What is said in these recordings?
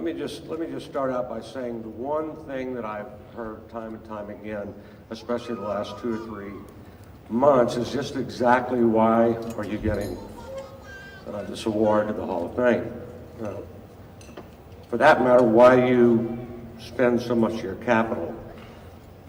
let me just start out by saying the one thing that I've heard time and time again, especially the last 2 or 3 months, is just exactly why are you getting this award to the Hall of Fame? For that matter, why you spend so much of your capital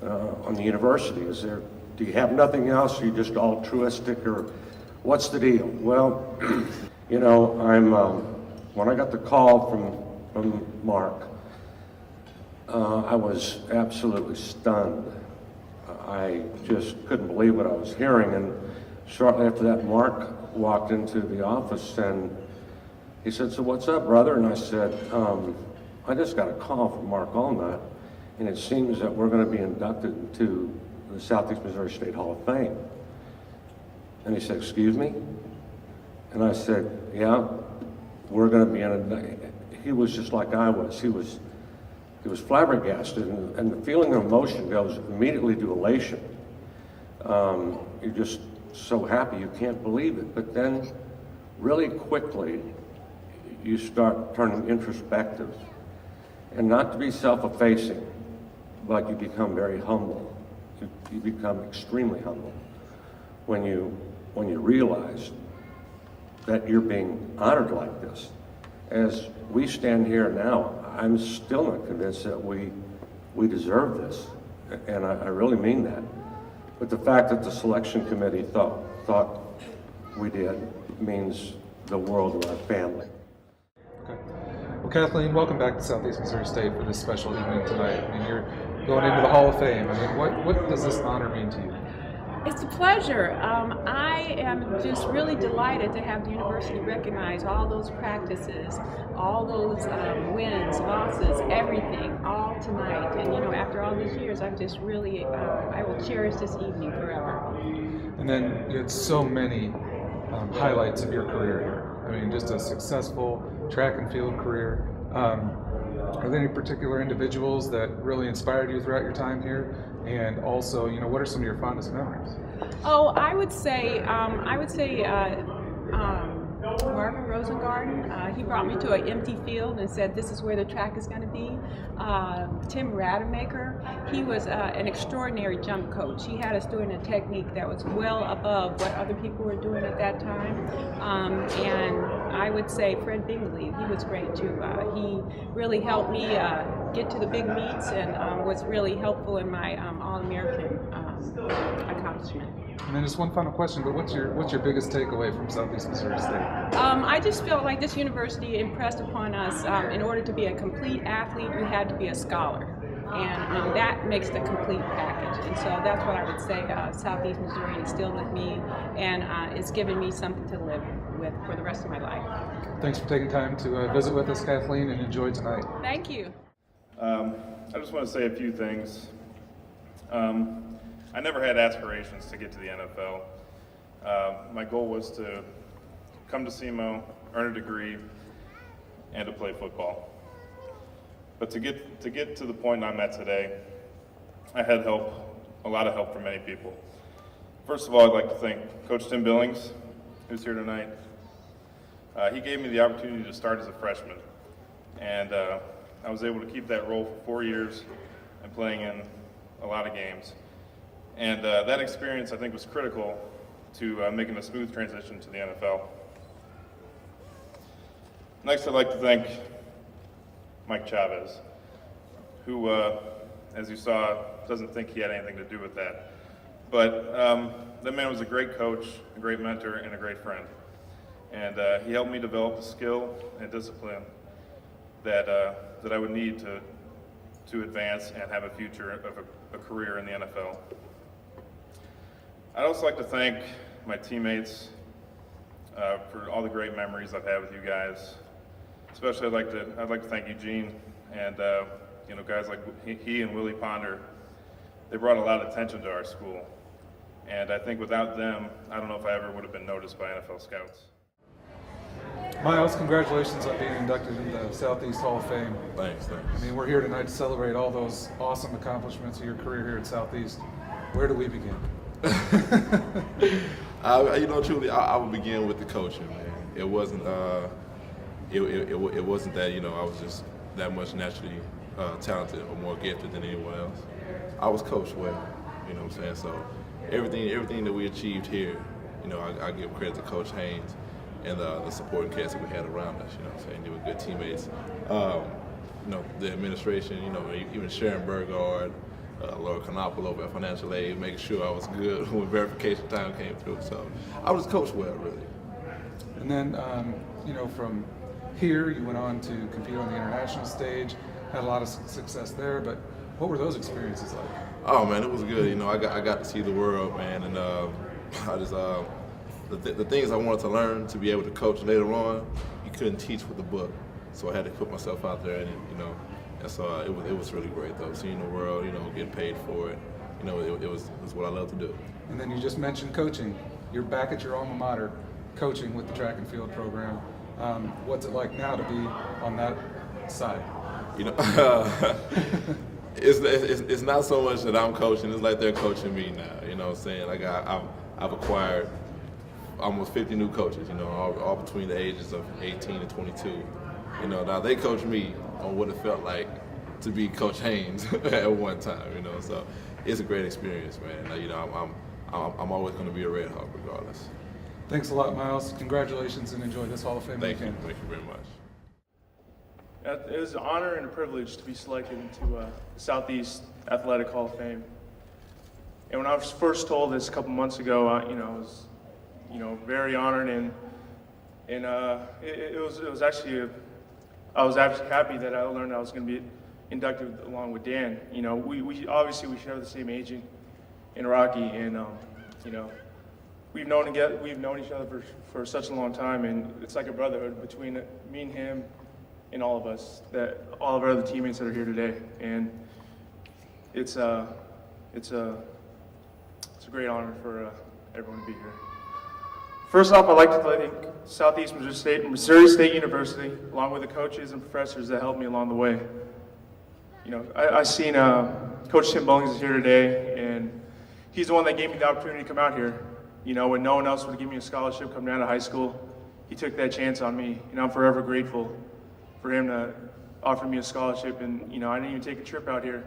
on the university? Do you have nothing else? Are you just altruistic, or what's the deal? Well, you know, when I got the call from Mark, I was absolutely stunned. I just couldn't believe what I was hearing, and shortly after that, Mark walked into the office and he said, "So what's up, brother?" And I said, "I just got a call from Mark Allnut, and it seems that we're going to be inducted into the Southeast Missouri State Hall of Fame." And he said, "Excuse me?" And I said, "Yeah, we're going to be in." He was just like I was. He was flabbergasted, and the feeling of emotion goes immediately to elation. You're just so happy you can't believe it, but then really quickly you start turning introspective, and not to be self-effacing, but you become very humble. You become extremely humble when you realize that you're being honored like this. As we stand here now, I'm still not convinced that we deserve this, and I really mean that. But the fact that the selection committee thought we did means the world to our family. Okay. Well, Kathleen, welcome back to Southeast Missouri State for this special evening tonight. I mean, you're going into the Hall of Fame. I mean, what does this honor mean to you? It's a pleasure. I am just really delighted to have the university recognize all those practices, all those wins, losses, everything, all tonight. And you know, after all these years, I'm just really, I will cherish this evening forever. And then you had so many highlights of your career here. I mean, just a successful track and field career. Are there any particular individuals that really inspired you throughout your time here? And also, you know, what are some of your fondest memories? Oh, I would say Marvin Rosengarten. He brought me to an empty field and said, "This is where the track is going to be." Tim Rademacher, he was an extraordinary jump coach. He had us doing a technique that was well above what other people were doing at that time. And I would say Fred Bingley, he was great too. He really helped me get to the big meets and was really helpful in my All-American accomplishment. And then just one final question, but what's your biggest takeaway from Southeast Missouri State? I just felt like this university impressed upon us, in order to be a complete athlete, you had to be a scholar. And that makes the complete package. And so that's what I would say Southeast Missouri instilled with me, and it's given me something to live with for the rest of my life. Thanks for taking time to visit with us, Kathleen, and enjoy tonight. Thank you. I just want to say a few things. I never had aspirations to get to the NFL. My goal was to come to SEMO, earn a degree, and to play football. But to get to the point I'm at today, I had help, a lot of help from many people. First of all, I'd like to thank Coach Tim Billings, who's here tonight. He gave me the opportunity to start as a freshman, and I was able to keep that role for 4 years and playing in a lot of games. And that experience, I think, was critical to making a smooth transition to the NFL. Next, I'd like to thank Mike Chavez, who, as you saw, doesn't think he had anything to do with that. But that man was a great coach, a great mentor, and a great friend. And he helped me develop the skill and discipline that I would need to advance and have a future of a career in the NFL. I'd also like to thank my teammates for all the great memories I've had with you guys. Especially, I'd like to thank Eugene and you know, guys like he and Willie Ponder. They brought a lot of attention to our school, and I think without them, I don't know if I ever would have been noticed by NFL scouts. Miles, congratulations on being inducted into the Southeast Hall of Fame. Thanks. I mean, we're here tonight to celebrate all those awesome accomplishments of your career here at Southeast. Where do we begin? You know, truly, I would begin with the coaching, man. It wasn't, it wasn't that, you know, I was just that much naturally talented or more gifted than anyone else. I was coached well, you know what I'm saying? So everything that we achieved here, you know, I give credit to Coach Haynes and the supporting cast that we had around us, you know what I'm saying? They were good teammates. You know, the administration, you know, even Sharon Burgard, Laura Knoppel over at Financial Aid, making sure I was good when verification time came through. So I was coached well, really. And then, you know, from here, you went on to compete on the international stage, had a lot of success there, but what were those experiences like? Oh man, it was good. You know, I got to see the world, man, and I just the things I wanted to learn to be able to coach later on, you couldn't teach with the book, so I had to put myself out there, and you know, and so it was really great though, seeing the world, you know, getting paid for it. You know, it was what I love to do. And then you just mentioned coaching. You're back at your alma mater, coaching with the track and field program. What's it like now to be on that side? You know, it's not so much that I'm coaching, it's like they're coaching me now, you know what I'm saying? Like I've acquired almost 50 new coaches, you know, all between the ages of 18 and 22. You know, now they coach me on what it felt like to be Coach Haynes at one time, you know, so it's a great experience, man. You know, I'm always going to be a Red Hawk regardless. Thanks a lot, Miles. Congratulations and enjoy this Hall of Fame weekend. Thank you very much. It was an honor and a privilege to be selected into the Southeast Athletic Hall of Fame. And when I was first told this a couple months ago, I was, very honored, and it was actually I was actually happy that I learned I was going to be inducted along with Dan. You know, we obviously share the same agent in Rocky, and we've known each other for such a long time, and it's like a brotherhood between me and him and all of us, that all of our other teammates that are here today. And it's a great honor for everyone to be here. First off, I'd like to thank Southeast Missouri State University, along with the coaches and professors that helped me along the way. You know, I seen Coach Tim Bullings is here today, and he's the one that gave me the opportunity to come out here. You know, when no one else would give me a scholarship coming out of high school, he took that chance on me, and I'm forever grateful for him to offer me a scholarship. And I didn't even take a trip out here.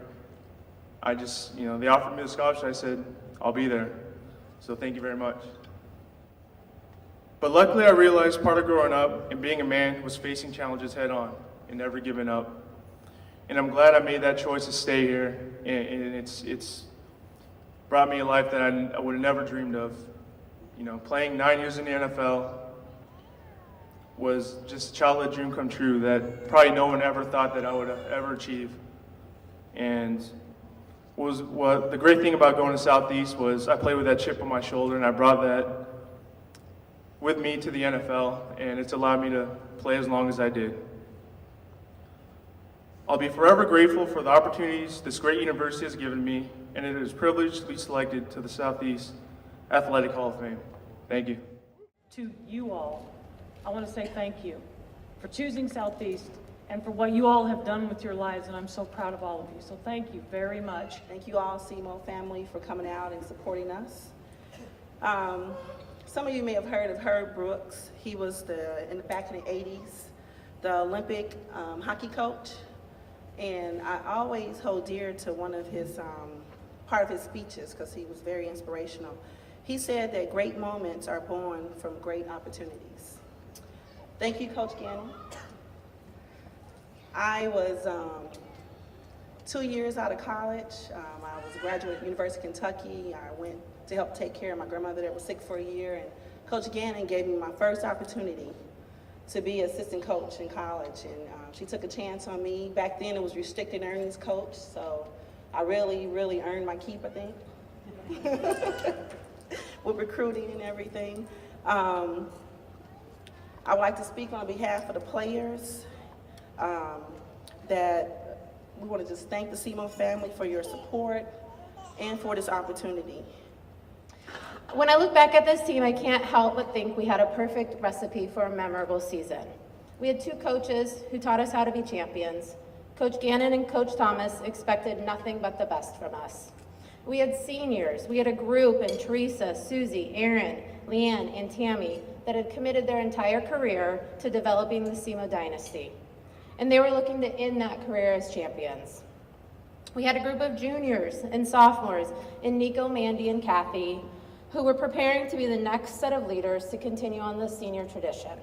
I just, they offered me the scholarship. I said, I'll be there. So thank you very much. But luckily, I realized part of growing up and being a man was facing challenges head on and never giving up. And I'm glad I made that choice to stay here. And it's brought me a life that I would have never dreamed of. Playing 9 years in the NFL was just a childhood dream come true that probably no one ever thought that I would ever achieve. And the great thing about going to Southeast was I played with that chip on my shoulder, and I brought that with me to the NFL, and it's allowed me to play as long as I did. I'll be forever grateful for the opportunities this great university has given me, and it is a privilege to be selected to the Southeast Athletic Hall of Fame. Thank you. To you all, I want to say thank you for choosing Southeast and for what you all have done with your lives, and I'm so proud of all of you. So thank you very much. Thank you all, SEMO family, for coming out and supporting us. Some of you may have heard of Herb Brooks. He was back in the 80s, the Olympic hockey coach. And I always hold dear to one of his, part of his speeches, because he was very inspirational. He said that great moments are born from great opportunities. Thank you, Coach Gannon. I was 2 years out of college. I was a graduate at University of Kentucky. I went to help take care of my grandmother that was sick for a year, and Coach Gannon gave me my first opportunity to be assistant coach in college, and she took a chance on me. Back then it was restricted earnings coach, so I really, really earned my keep, I think, with recruiting and everything. I would like to speak on behalf of the players, that we want to just thank the SEMO family for your support and for this opportunity. When I look back at this team, I can't help but think we had a perfect recipe for a memorable season. We had two coaches who taught us how to be champions. Coach Gannon and Coach Thomas expected nothing but the best from us. We had seniors. We had a group in Teresa, Susie, Aaron, Leanne, and Tammy that had committed their entire career to developing the SEMO dynasty. and they were looking to end that career as champions. We had a group of juniors and sophomores in Nico, Mandy, and Kathy who were preparing to be the next set of leaders to continue on the senior tradition.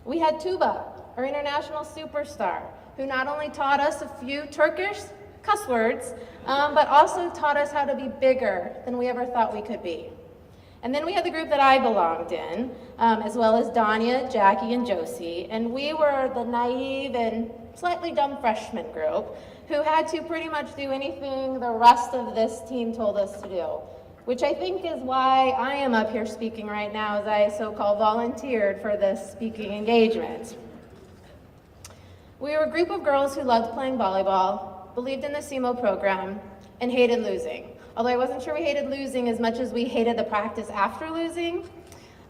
We had Tuba, our international superstar, who not only taught us a few Turkish cuss words, but also taught us how to be bigger than we ever thought we could be. And then we had the group that I belonged in, as well as Danya, Jackie, and Josie, and we were the naive and slightly dumb freshman group who had to pretty much do anything the rest of this team told us to do, which I think is why I am up here speaking right now, as I so-called volunteered for this speaking engagement. We were a group of girls who loved playing volleyball, believed in the SEMO program, and hated losing. Although I wasn't sure we hated losing as much as we hated the practice after losing.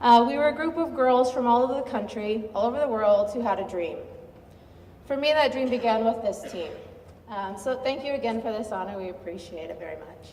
We were a group of girls from all over the country, all over the world, who had a dream. For me, that dream began with this team. So thank you again for this honor. We appreciate it very much.